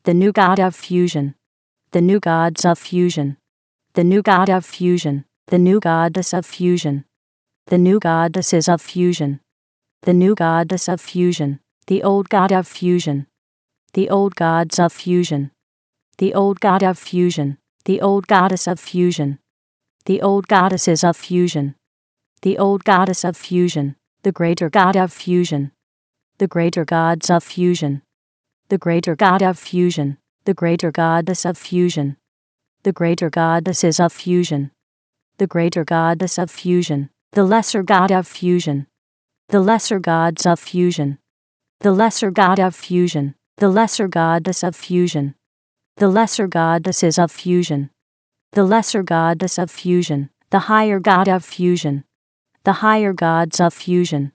the new god of fusion, the new gods of fusion, the new god of fusion, the new goddess of fusion, the new goddesses of fusion, the new goddess of fusion, the old god of fusion, the old gods of fusion, the old god of fusion, the old goddess of fusion, the old goddesses of fusion, the old goddess of fusion, the greater god of fusion, the greater gods of fusion, the greater god of fusion, the greater goddess of fusion, the greater goddesses of fusion, the greater goddess of fusion, the lesser god of fusion, the lesser gods of fusion, the lesser god of fusion, the lesser goddess of fusion, the lesser goddesses of fusion, the lesser goddess of fusion, the higher god of fusion, the higher gods of fusion,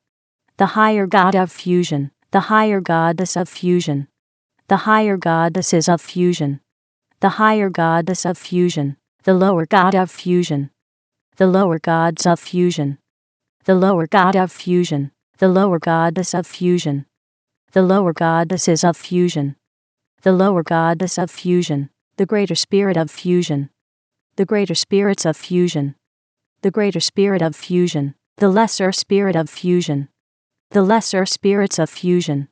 the higher god of fusion, the higher goddess of fusion, the higher goddesses of fusion, the higher goddess of fusion, the lower god of fusion, the lower gods of fusion, the lower god of fusion, the lower goddess of fusion, the lower goddesses of fusion, the lower goddess of fusion, the greater spirit of fusion, the greater spirits of fusion, the greater spirit of fusion, the lesser spirit of fusion, the lesser spirits of fusion,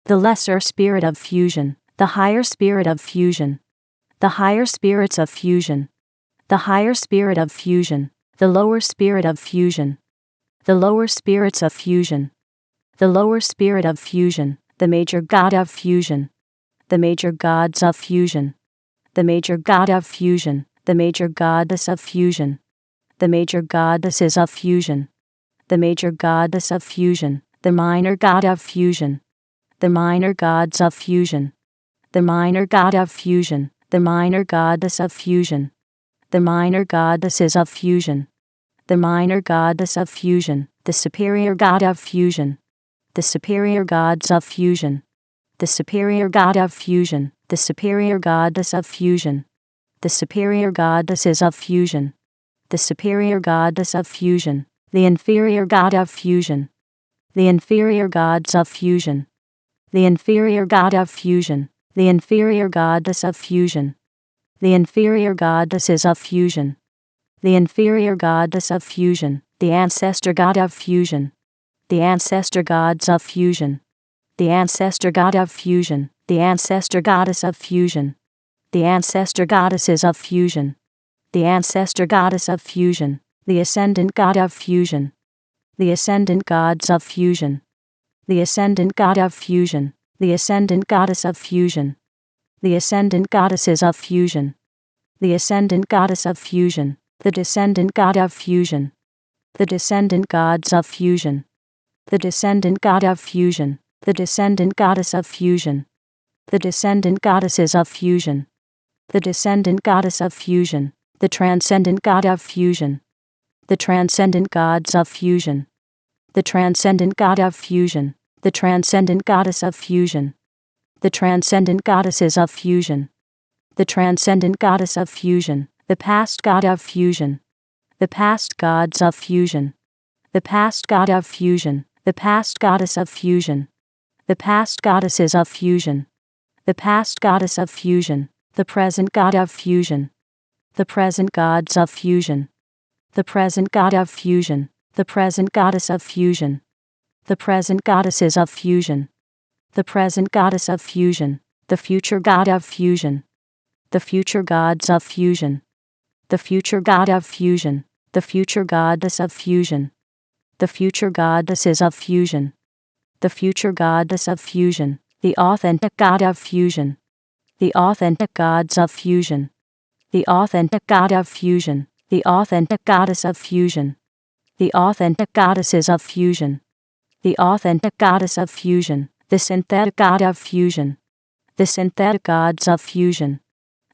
the lesser spirit of fusion, the higher spirit of fusion, the higher spirits of fusion, the higher spirit of fusion, the lower spirit of fusion, the lower spirits of fusion, the lower spirit of fusion, the major god of fusion, the major gods of fusion, the major god of fusion, the major goddess of fusion, the major goddesses of fusion, the major goddess of fusion, the minor god of fusion, the minor gods of fusion, the minor god of fusion, the minor goddess of fusion, the minor goddesses of fusion, the minor goddess of fusion, the superior god of fusion, the superior gods of fusion, the superior god of fusion, the superior goddess of fusion, the superior goddesses of fusion, the superior goddess of fusion, the inferior god of fusion, the inferior gods of fusion, the inferior god of fusion, the inferior goddess of fusion, the inferior goddesses of fusion, the inferior goddess of fusion, the ancestor god of fusion, the ancestor gods of fusion, the ancestor god of fusion, the ancestor goddess of fusion, the ancestor goddesses of fusion, the ancestor goddess of fusion, the ascendant god of fusion, the ascendant gods of fusion, the ascendant god of fusion, the ascendant goddess of fusion, the ascendant goddesses of fusion, the ascendant goddess of fusion, the descendant god of fusion, the descendant gods of fusion, the descendant god of fusion, the descendant goddess of fusion, the descendant goddesses of fusion, the descendant goddess of fusion, the transcendent god of fusion, the transcendent gods of fusion, the transcendent god of fusion, the transcendent goddess of fusion, the transcendent goddesses of fusion, the transcendent goddess of fusion, the past god of fusion, the past gods of fusion, the past god of fusion, the past goddess of fusion, the past goddesses of fusion, the past goddess of fusion, the present god of fusion, the present gods of fusion, the present god of fusion, the present goddess of fusion, the present goddesses of fusion, the present goddess of fusion, the future god of fusion, the future gods of fusion, the future god of fusion, the future goddess of fusion, the future goddesses of fusion, the future goddess of fusion, the authentic god of fusion, the authentic gods of fusion, the authentic god of fusion, the authentic goddess of fusion, the authentic goddesses of fusion, the authentic goddess of fusion, the synthetic god of fusion, the synthetic gods of fusion,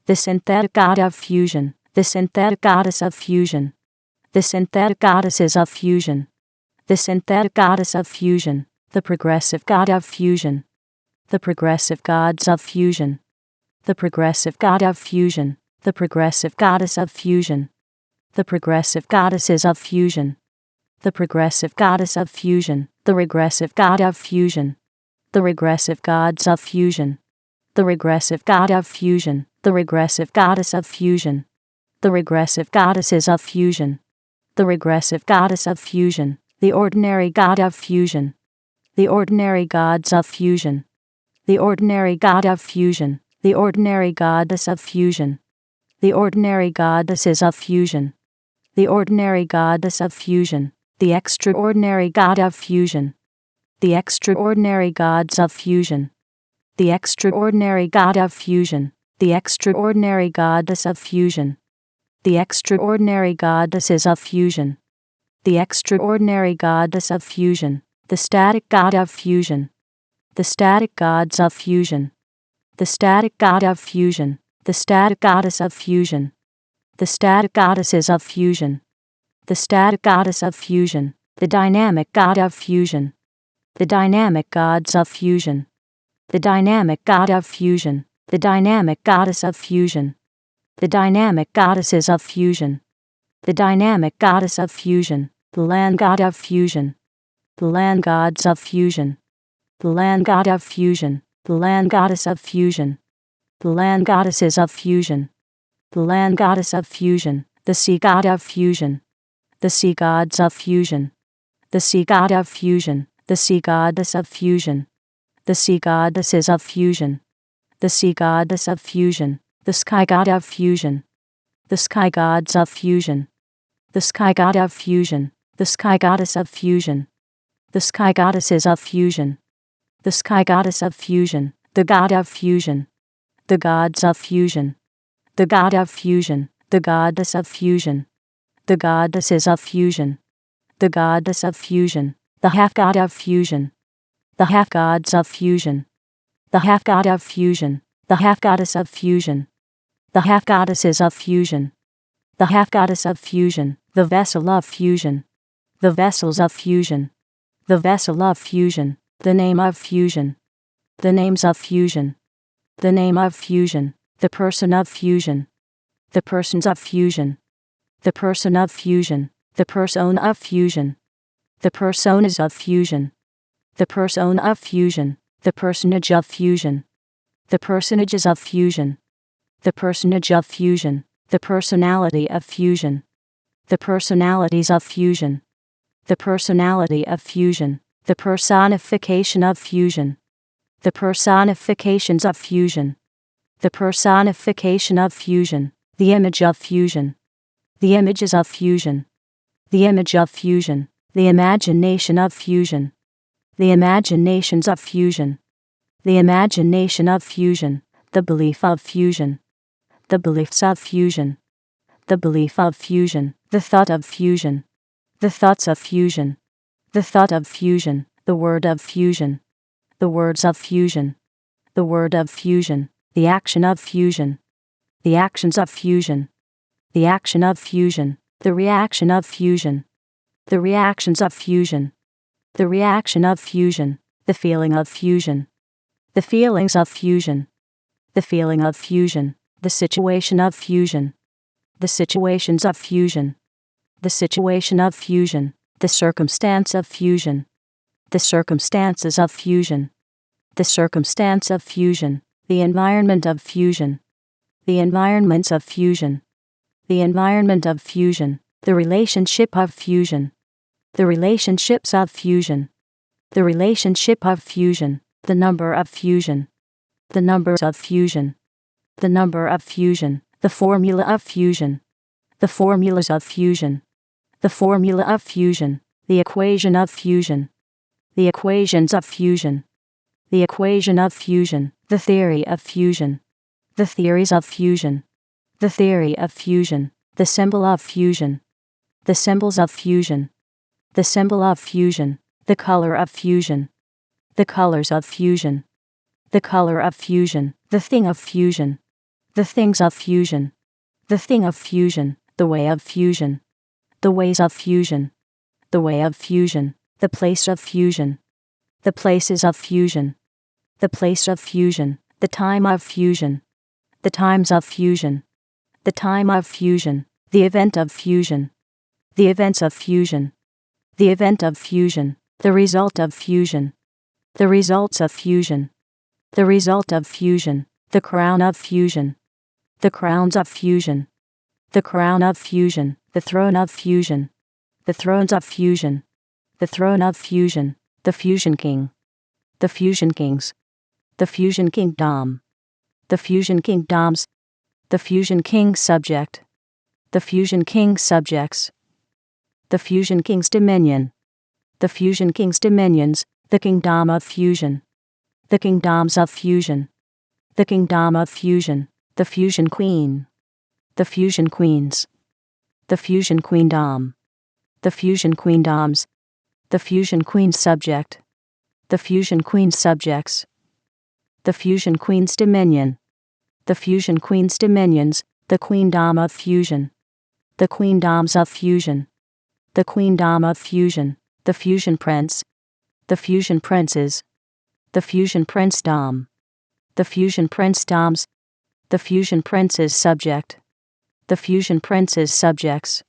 the synthetic god of fusion, the synthetic goddess of fusion, the synthetic goddesses of fusion, the synthetic goddess of fusion, the progressive god of fusion, the progressive gods of fusion, the progressive god of fusion, the progressive goddess of fusion, the progressive goddesses of fusion, the progressive goddess of fusion, the regressive god of fusion, the regressive gods of fusion, the regressive god of fusion, the regressive goddess of fusion, the regressive goddesses of fusion, the regressive goddess of fusion, the ordinary god of fusion, the ordinary gods of fusion, the ordinary god of fusion, the ordinary goddess of fusion, the ordinary goddesses of fusion, the ordinary goddess of fusion, the extraordinary god of fusion, the extraordinary gods of fusion, the extraordinary god of fusion, the extraordinary goddess of fusion, the extraordinary goddesses of fusion, the extraordinary goddess of fusion, the static god of fusion, the static gods of fusion, the static god of fusion, the static goddess of fusion, the static goddesses of fusion, the static goddess of fusion, the dynamic god of fusion, the dynamic gods of fusion, the dynamic god of fusion, the dynamic goddess of fusion, the dynamic goddesses of fusion, the dynamic goddess of fusion, the land god of fusion, the land gods of fusion, the land god of fusion, the land goddess of fusion, the land goddesses of fusion, the land goddess of fusion, the sea god of fusion, the sea gods of fusion, the sea god of fusion, the sea goddess of fusion, the sea goddesses of fusion, the sea goddess of fusion, the sky god of fusion, the sky gods of fusion, the sky god of fusion, the sky goddess of fusion, the sky goddesses of fusion, the sky goddess of fusion, the god of fusion, the gods of fusion, the god of fusion, the goddess of fusion, the goddesses of fusion, the goddess of fusion, the half god of fusion, the half gods of fusion, the half god of fusion, the half goddess of fusion, the half goddesses of fusion, the half goddess of fusion, the vessel of fusion, the vessels of fusion, the vessel of fusion, the name of fusion, the names of fusion, the name of fusion, the person of fusion, the persons of fusion, the person of fusion, the persona of fusion, the personas of fusion, the persona of fusion, the personage of fusion, the personages of fusion, the personage of fusion, the personality of fusion, the personalities of fusion, the personality of fusion, the personification of fusion, the personifications of fusion, the personification of fusion, the image of fusion, the images of fusion, the image of fusion, the imagination of fusion, the imaginations of fusion, the imagination of fusion, the belief of fusion, the beliefs of fusion, the belief of fusion, the thought of fusion, the thoughts of fusion, the thought of fusion, the word of fusion, the words of fusion, the word of fusion, the action of fusion, the actions of fusion, the action of fusion, the reaction of fusion, the reactions of fusion, the reaction of fusion, the feeling of fusion, the feelings of fusion, the feeling of fusion, the situation of fusion, the situations of fusion, the situation of fusion, the circumstance of fusion, the circumstances of fusion, the circumstance of fusion, the environment of fusion, the environments of fusion, the environment of fusion, the relationship of fusion, the relationships of fusion, the relationship of fusion, the number of fusion, the numbers of fusion, the number of fusion, the formula of fusion, the formulas of fusion, the formula of fusion, the equation of fusion, the equations of fusion, the equation of fusion, the theory of fusion, the theories of fusion, the theory of fusion, the symbol of fusion, the symbols of fusion, the symbol of fusion, the color of fusion, the colors of fusion, the color of fusion, the thing of fusion, the things of fusion, the thing of fusion, the way of fusion, the ways of fusion, the way of fusion, the place of fusion, the places of fusion, the place of fusion, the time of fusion, the times of fusion, the time of fusion, the event of fusion, the events of fusion, the event of fusion, the result of fusion, the results of fusion, the result of fusion, the crown of fusion, the crowns of fusion, the crown of fusion, the throne of fusion, the thrones of fusion, the throne of fusion, the fusion king, the fusion kings, the fusion kingdom, the fusion kingdoms, the fusion king subject, the fusion king subjects, the fusion king's dominion, the fusion king's dominions, the kingdom of fusion, the kingdoms of fusion, the kingdom of fusion, the fusion queen, the fusion queens, the fusion queendom, the fusion queendoms, the fusion queen subject, the fusion queen subjects, the fusion queen's dominion, the fusion queen's dominions, the queendom of fusion, the queendoms of fusion, the queendom of fusion, the fusion prince, the fusion princes, the fusion princedom, the fusion princedoms, the fusion prince's subject, the fusion prince's subjects,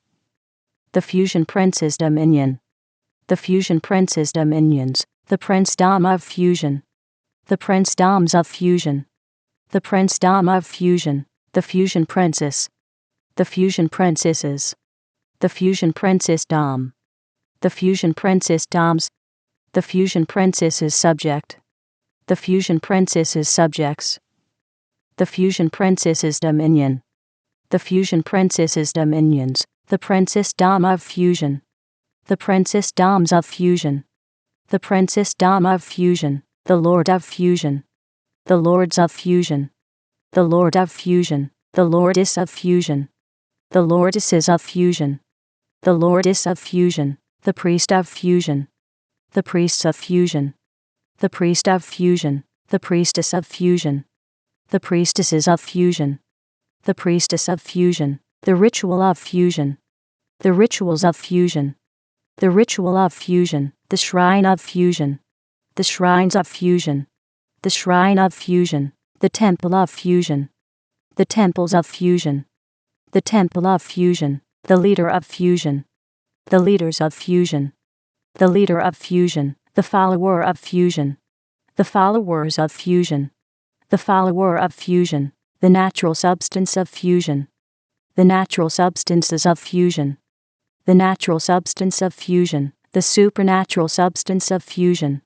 the fusion prince's dominion, the fusion prince's dominions, the princedom of fusion, the princedoms of fusion, the princedom of fusion, the fusion princess, the fusion princesses, the fusion princessdom, the fusion princessdoms, the fusion princess's subject, the fusion princess's subjects, the fusion princess's dominion, the fusion princess's dominions, the princessdom of fusion, the princessdoms of fusion, the princessdom of fusion, the lord of fusion, the lords of fusion, the lord of fusion, the lordess of fusion, the lordesses of fusion, the lordess of fusion, the priest of fusion, the priests of fusion, the priest of fusion, the priestess of fusion, the priestesses of fusion, the priestess of fusion, the ritual of fusion, the rituals of fusion, the ritual of fusion, the shrine of fusion, the shrines of fusion, the shrine of fusion, the temple of fusion, the temples of fusion, the temple of fusion, the leader of fusion, the leaders of fusion, the leader of fusion, the follower of fusion, the followers of fusion, the follower of fusion, the natural substance of fusion, the natural substances of fusion, the natural substance of fusion, the supernatural substance of fusion,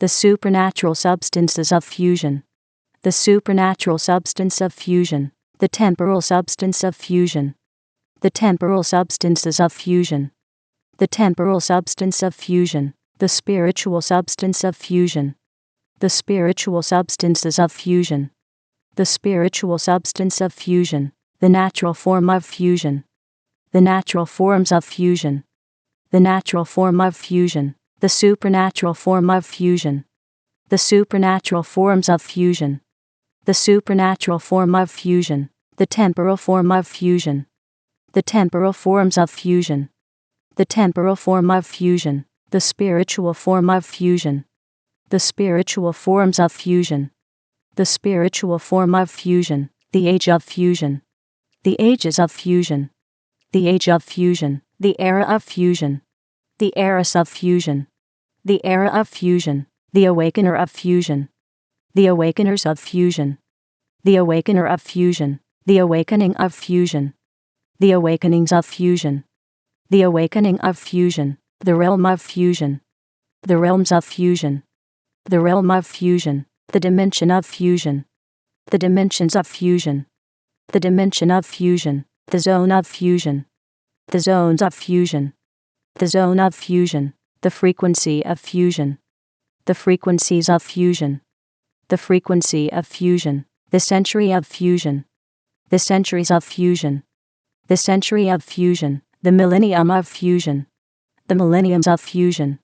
the supernatural substances of fusion, the supernatural substance of fusion, the temporal substance of fusion, the temporal substances of fusion, the temporal substance of fusion, the spiritual substance of fusion, the spiritual substances of fusion, the spiritual substance of fusion, the natural form of fusion, the natural forms of fusion, the natural form of fusion, the supernatural form of fusion, the supernatural forms of fusion, the supernatural form of fusion, the temporal form of fusion, the temporal forms of fusion, the temporal form of fusion, the spiritual form of fusion, the spiritual forms of fusion, the spiritual form of fusion, the age of fusion, the ages of fusion, the age of fusion, the era of fusion, the eras of fusion, the era of fusion, the awakener of fusion, the awakeners of fusion, the awakener of fusion, the awakening of fusion, the awakenings of fusion, the awakening of fusion, the realm of fusion, the realms of fusion, the realm of fusion, the dimension of fusion, the dimensions of fusion, the dimension of fusion, the zone of fusion, the zones of fusion, the zone of fusion, the frequency of fusion, the frequencies of fusion, the frequency of fusion, the century of fusion, the centuries of fusion, the century of fusion, the millennium of fusion, the millenniums of fusion,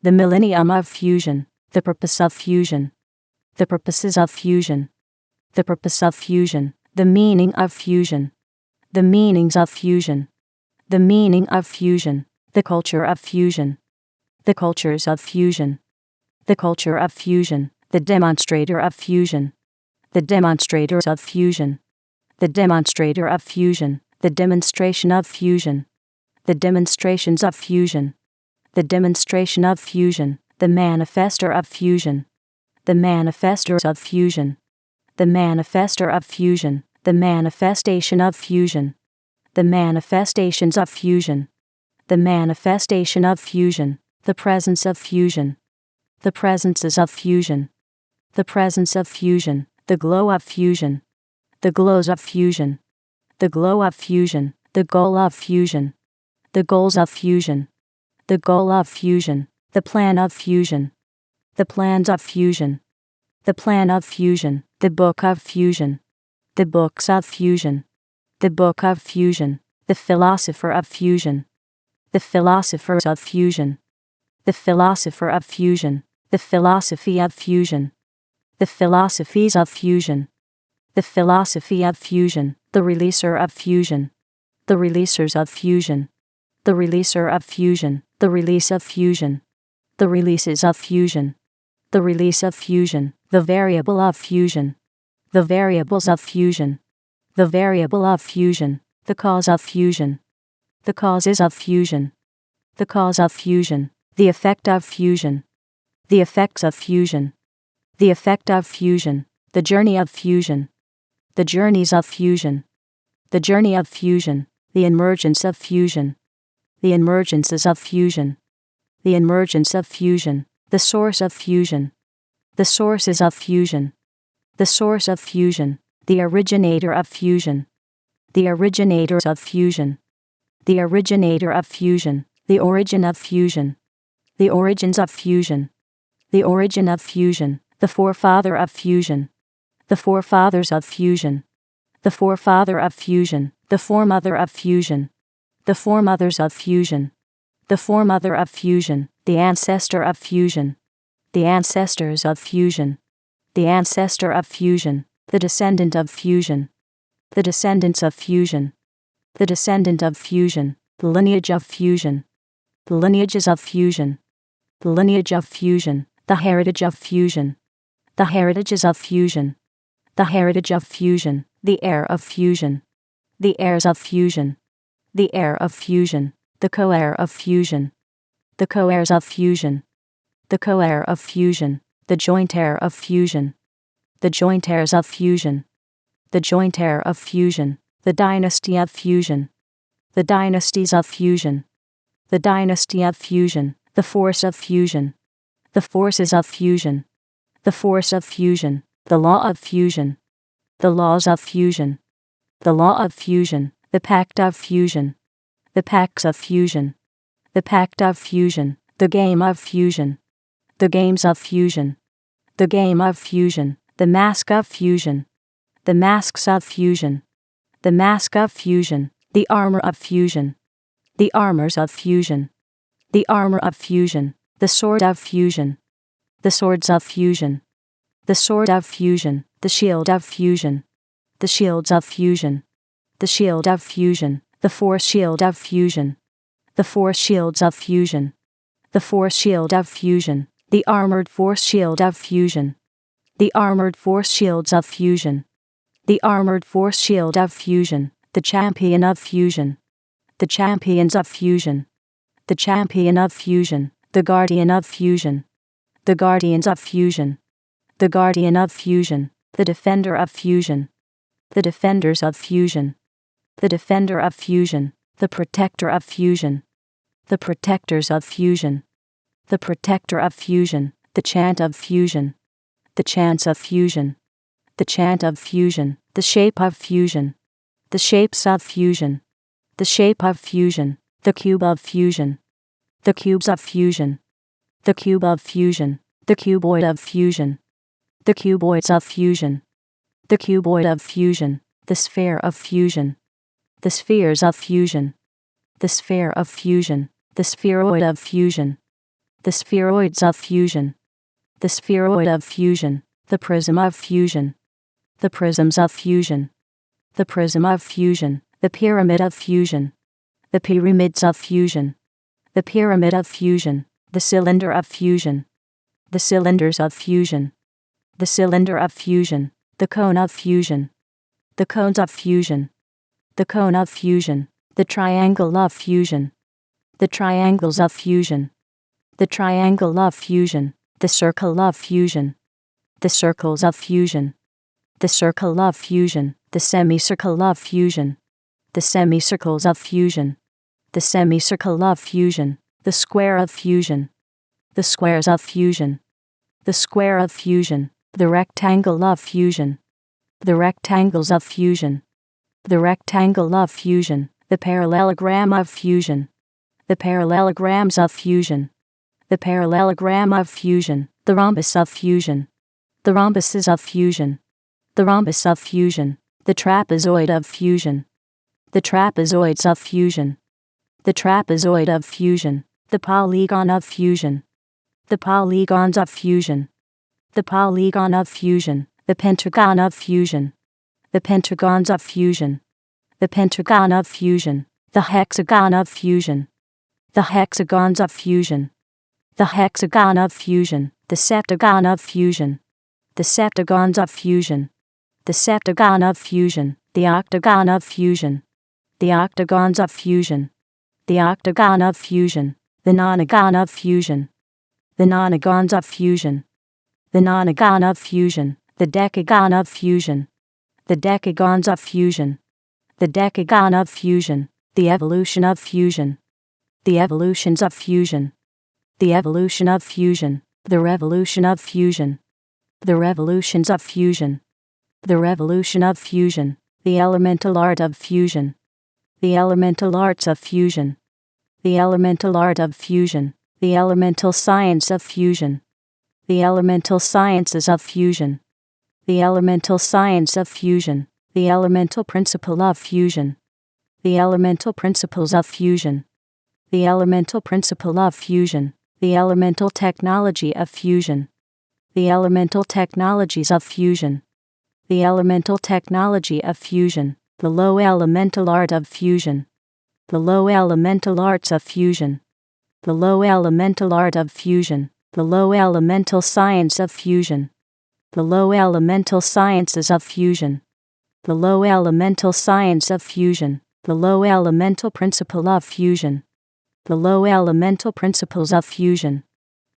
the millennium of fusion, the purpose of fusion, the purposes of fusion, the purpose of fusion, the meaning of fusion, the meanings of fusion, the meaning of fusion, the culture of fusion, the cultures of fusion, the culture of fusion, the demonstrator of fusion, the demonstrators of fusion, the demonstrator of fusion, the demonstration of fusion, the demonstrations of fusion, the demonstration of fusion, the manifester of fusion, the manifestors of fusion, the manifester of fusion, the manifestation of fusion, the manifestations of fusion, the manifestation of fusion, the presence of fusion, the presences of fusion, the presence of fusion, the glow of fusion, the glows of fusion, the glow of fusion, the goal of fusion, the goals of fusion, the goal of fusion, the plan of fusion, the plans of fusion, the plan of fusion, the book of fusion, the books of fusion, the book of fusion, the philosopher of fusion, the philosophers of fusion, the philosopher of fusion, the philosophy of fusion, the philosophies of fusion, the philosophy of fusion, the releaser of fusion, the releasers of fusion, the releaser of fusion, the release of fusion, the releases of fusion, the release of fusion, the variable of fusion, the variables of fusion, the variable of fusion, the cause of fusion, the causes of fusion, the cause of fusion, the effect of fusion, the effects of fusion, the effect of fusion, the journey of fusion, the journeys of fusion, the journey of fusion, the emergence of fusion, the emergences of fusion, the emergence of fusion, the source of fusion, the sources of fusion, the source of fusion, the originator of fusion, the originators of fusion, the originator of fusion, the origin of fusion, the origins of fusion, the origin of fusion, the forefather of fusion, the forefathers of fusion, the forefather of fusion, the foremother of fusion, the foremothers of fusion, the foremother of fusion, the ancestor of fusion, the ancestors of fusion, the ancestor of fusion, the descendant of fusion, the descendants of fusion, the descendant of fusion, the lineage of fusion, the lineages of fusion, the lineage of fusion, the heritage of fusion, the heritages of fusion, the heritage of fusion, the heir of fusion, the heirs of fusion, the heir of fusion, the co-heir of fusion, the co-heirs of fusion, the co-heir of fusion, the joint heir of fusion, the joint heirs of fusion, the joint heir of fusion, the dynasty of fusion, the dynasties of fusion, the dynasty of fusion, the force of fusion, the forces of fusion, the force of fusion, the law of fusion, the laws of fusion, the law of fusion, the pact of fusion, the pacts of fusion, the pact of fusion, the game of fusion, the games of fusion, the game of fusion, the mask of fusion, the masks of fusion, the mask of fusion, the armor of fusion, the armors of fusion, the armor of fusion, the sword of fusion, the swords of fusion, the sword of fusion, the shield of fusion, the shields of fusion, the shield of fusion, the force shield of fusion, the force shields of fusion, the force shield of fusion, the armored force shield of fusion, the armored force shields of fusion, the armored force shield of fusion, the champion of fusion, the champions of fusion, the champion of fusion, the guardian of fusion, the guardians of fusion, the guardian of fusion, the defender of fusion, the defenders of fusion, the defender of fusion, the protector of fusion, the protectors of fusion, the protector of fusion, the chant of fusion, the chants of fusion, the chant of fusion, the shape of fusion, the shapes of fusion, the shape of fusion, the cube of fusion, the cubes of fusion, the cube of fusion, the cuboid of fusion, the cuboids of fusion, the cuboid of fusion, the sphere of fusion, the spheres of fusion, the sphere of fusion, the spheroid of fusion, the spheroids of fusion, the spheroid of fusion, the prism of fusion, the prisms of fusion, the prism of fusion, the pyramid of fusion, the pyramids of fusion, the pyramid of fusion, the cylinder of fusion, the cylinders of fusion, the cylinder of fusion, the cone of fusion, the cones of fusion, the cone of fusion, the triangle of fusion, the triangles of fusion, the triangle of fusion, the circle of fusion, the circles of fusion, the circle of fusion, the semicircle of fusion, the semicircles of fusion, the semicircle of fusion, the square of fusion, the squares of fusion, the square of fusion, the rectangle of fusion, the rectangles of fusion, the rectangle of fusion, the parallelogram of fusion, the parallelograms of fusion, the parallelogram of fusion, the rhombus of fusion, the rhombuses of fusion, the rhombus of fusion, the trapezoid of fusion, the trapezoids of fusion, the trapezoid of fusion, the polygon of fusion, the polygons of fusion, the polygon of fusion, the pentagon of fusion, the pentagons of fusion, the pentagon of fusion, the hexagon of fusion, the hexagons of fusion, the hexagon of fusion, the septagon of fusion, the septagons of fusion, the septagon of fusion, the octagon of fusion, the octagons of fusion, the octagon of fusion, the nonagon of fusion, the nonagons of fusion, the nonagon of fusion, the decagon of fusion, the decagons of fusion, the decagon of fusion, the evolution of fusion, the evolutions of fusion, the evolution of fusion, the revolution of fusion, the revolutions of fusion, the revolution of fusion, the elemental art of fusion, the elemental arts of fusion, the elemental art of fusion, the elemental science of fusion, the elemental sciences of fusion, the elemental science of fusion, the elemental principle of fusion, the elemental principles of fusion, the elemental principle of fusion, the elemental technology of fusion, the elemental technologies of fusion, the elemental technology of fusion, the low elemental art of fusion, the low elemental arts of fusion, the low elemental art of fusion, the low elemental science of fusion, the low elemental sciences of fusion, the low elemental science of fusion, the low elemental principle of fusion, the low elemental principles of fusion,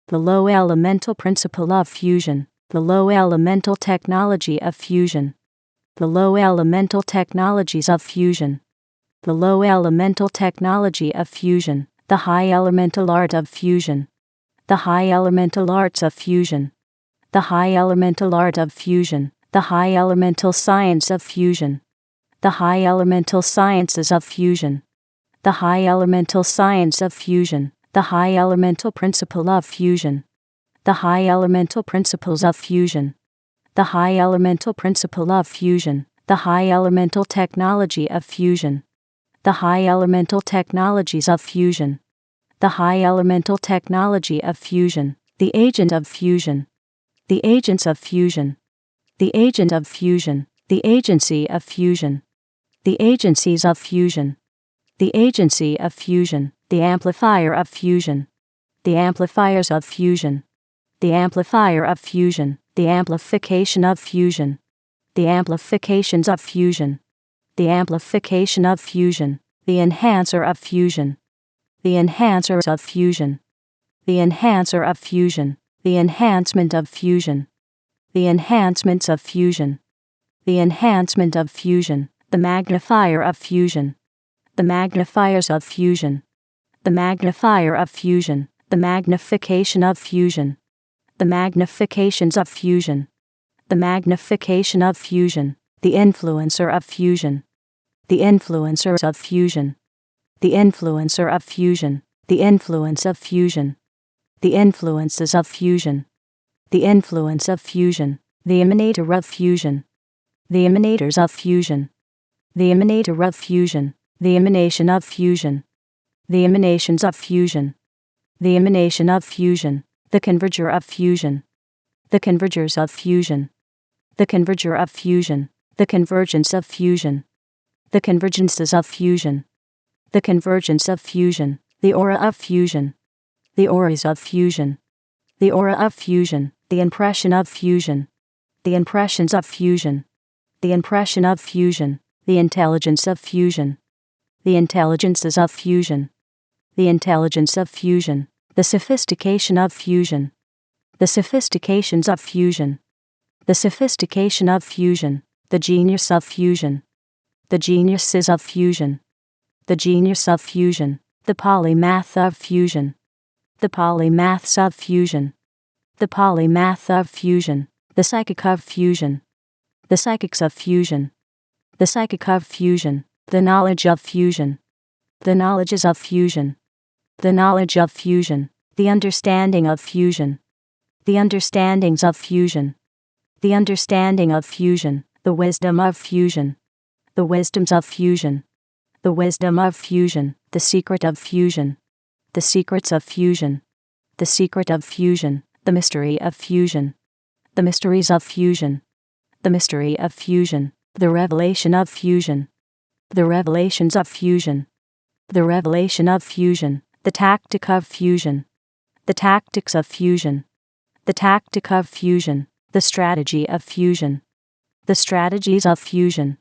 the low elemental principle of fusion, the low elemental technology of fusion, the low elemental technologies of fusion, the low elemental technology of fusion, the high elemental art of fusion, the high elemental arts of fusion, the high elemental art of fusion, the high elemental science of fusion, the high elemental sciences of fusion, the high elemental science of fusion, the high elemental principle of fusion, the high elemental principles of fusion, the high elemental principle of fusion, the high elemental technology of fusion, the high elemental technologies of fusion, the high elemental technology of fusion, the agent of fusion, the agents of fusion, the agent of fusion, the agency of fusion, the agencies of fusion, the agency of fusion, the amplifier of fusion, the amplifiers of fusion, the amplifier of fusion, the amplification of fusion, the amplifications of fusion, the amplification of fusion, the enhancer of fusion, the enhancers of fusion, the enhancer of fusion, the enhancement of fusion, the enhancements of fusion, the enhancement of fusion, the magnifier of fusion, the magnifiers of fusion, the magnifier of fusion, the magnification of fusion, the magnifications of fusion, the magnification of fusion, the influencer of fusion, the influencers of fusion, the influencer of fusion, the influence of fusion, the influences of fusion, the influence of fusion, the emanator of fusion, the emanators of fusion, the emanator of fusion, the emanation of fusion, the emanations of fusion, the emanation of fusion, the converger of fusion, the convergers of fusion, the converger of fusion, the convergence of fusion, the convergences of fusion, the convergence of fusion, the aura of fusion, the auras of fusion, the aura of fusion, the impression of fusion, the impressions of fusion, the impression of fusion, the intelligence of fusion, the intelligences of fusion, the intelligence of fusion, the sophistication of fusion, the sophistications of fusion, the sophistication of fusion, the genius of fusion, the geniuses of fusion, the genius of fusion, the polymath of fusion, the polymaths of fusion, the polymath of fusion, the psychic of fusion, the psychics of fusion, the psychic of fusion, the knowledge of fusion, the knowledges of fusion, the knowledge of fusion, the understanding of fusion, the understandings of fusion, the understanding of fusion, the wisdom of fusion, the wisdoms of fusion, the wisdom of fusion, the secret of fusion, the secrets of fusion, the secret of fusion, the mystery of fusion, the mysteries of fusion, the mystery of fusion, the revelation of fusion, the revelations of fusion, the revelation of fusion, the tactic of fusion, the tactics of fusion, the tactic of fusion, the strategy of fusion, the strategies of fusion,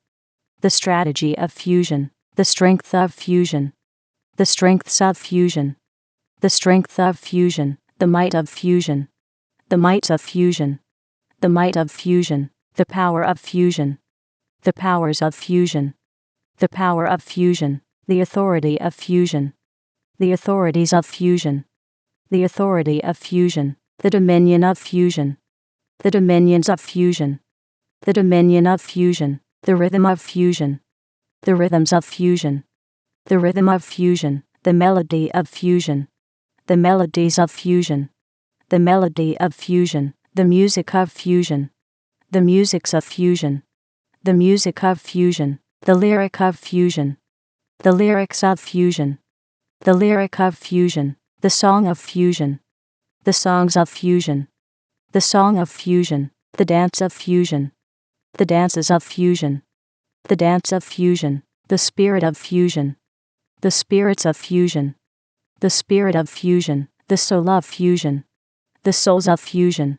the strategy of fusion, the strength of fusion, the strengths of fusion, the strength of fusion, the might of fusion, the might of fusion, the might of fusion, the power of fusion, the powers of fusion, the power of fusion, the authority of fusion, the authorities of fusion, the authority of fusion, the dominion of fusion, the dominions of fusion, the dominion of fusion, the rhythm of fusion, the rhythms of fusion, the rhythm of fusion, the melody of fusion, the melodies of fusion, the melody of fusion, the music of fusion, the musics of fusion, the music of fusion, the lyric of fusion, the lyrics of fusion, the lyric of fusion, the song of fusion, the songs of fusion, the song of fusion, the dance of fusion, the dances of fusion, the dance of fusion, the spirit of fusion, the spirits of fusion, the spirit of fusion, the soul of fusion, the souls of fusion,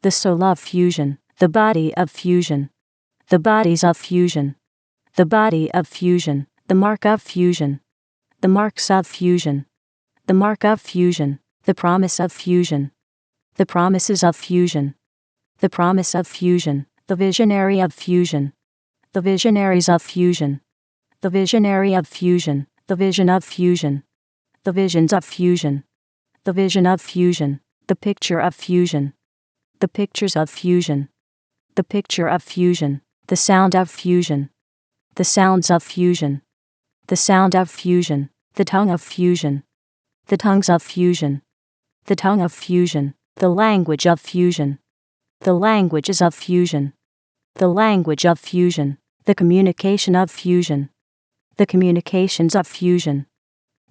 the soul of fusion, the body of fusion, the bodies of fusion, the body of fusion, the mark of fusion, the marks of fusion, the mark of fusion, the promise of fusion, the promises of fusion, the promise of fusion, the visionary of fusion, the visionaries of fusion, the visionary of fusion, the vision of fusion, the visions of fusion, the vision of fusion, the picture of fusion, the pictures of fusion, the picture of fusion, the sound of fusion, the sounds of fusion, the sound of fusion, the tongue of fusion, the tongues of fusion, the tongue of fusion, the language of fusion, the languages of fusion, the language of fusion, the communication of fusion, the communications of fusion,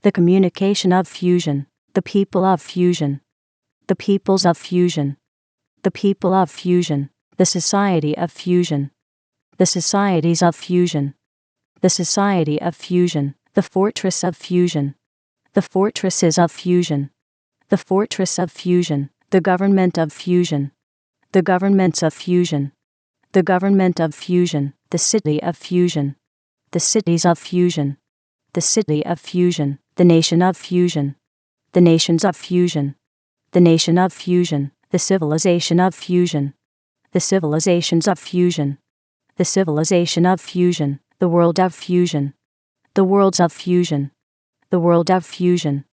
the communication of fusion, the people of fusion, the peoples of fusion, the people of fusion, the society of fusion, the societies of fusion, the society of fusion, the fortress of fusion, the fortresses of fusion, the fortress of fusion, the government of fusion, the governments of fusion, the government of fusion, the city of fusion, the cities of fusion, the city of fusion, the nation of fusion, the nations of fusion, the nation of fusion, the civilization of fusion, the civilizations of fusion, the civilization of fusion, the world of fusion, the worlds of fusion, the world of fusion,